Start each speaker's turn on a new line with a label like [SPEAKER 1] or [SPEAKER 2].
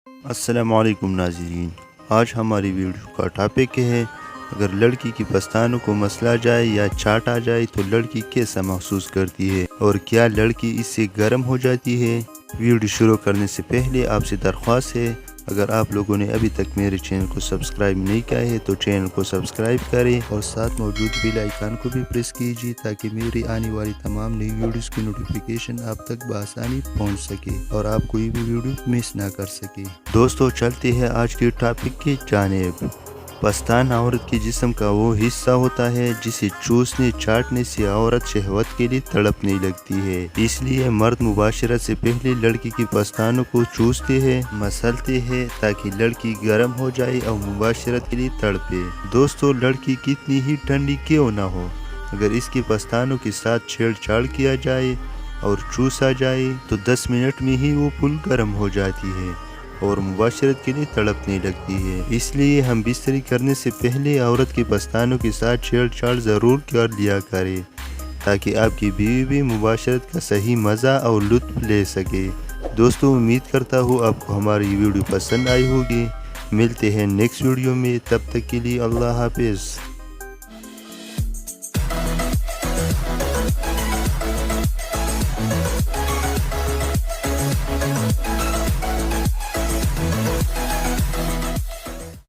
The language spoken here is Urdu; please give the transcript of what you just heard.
[SPEAKER 1] السلام علیکم ناظرین، آج ہماری ویڈیو کا ٹاپک ہے اگر لڑکی کی پستانوں کو مسلا جائے یا چاٹ آ جائے تو لڑکی کیسا محسوس کرتی ہے اور کیا لڑکی اس سے گرم ہو جاتی ہے۔ ویڈیو شروع کرنے سے پہلے آپ سے درخواست ہے، اگر آپ لوگوں نے ابھی تک میرے چینل کو سبسکرائب نہیں کیا ہے تو چینل کو سبسکرائب کریں اور ساتھ موجود بیل آئیکن کو بھی پریس کیجیے تاکہ میری آنے والی تمام نئی ویڈیوز کی نوٹیفیکیشن آپ تک بآسانی پہنچ سکے اور آپ کوئی بھی ویڈیو مس نہ کر سکے۔ دوستو چلتے ہیں آج کے ٹاپک کی جانب۔ پستان عورت کے جسم کا وہ حصہ ہوتا ہے جسے چوسنے چاٹنے سے عورت شہوت کے لیے تڑپنے لگتی ہے، اس لیے مرد مباشرت سے پہلے لڑکی کی پستانوں کو چوستے ہیں، مسلتے ہیں تاکہ لڑکی گرم ہو جائے اور مباشرت کے لیے تڑپے۔ دوستو لڑکی کتنی ہی ٹھنڈی کیوں نہ ہو، اگر اس کی پستانوں کے ساتھ چھیڑ چھاڑ کیا جائے اور چوسا جائے تو 10 منٹ میں ہی وہ پھول گرم ہو جاتی ہے اور مباشرت کے لیے تڑپنے لگتی ہے۔ اس لیے ہم بستری کرنے سے پہلے عورت کے پستانوں کے ساتھ چھیڑ چھاڑ ضرور کر لیا کرے تاکہ آپ کی بیوی بھی مباشرت کا صحیح مزہ اور لطف لے سکے۔ دوستو امید کرتا ہوں آپ کو ہماری ویڈیو پسند آئی ہوگی۔ ملتے ہیں نیکسٹ ویڈیو میں، تب تک کے لیے اللہ حافظ۔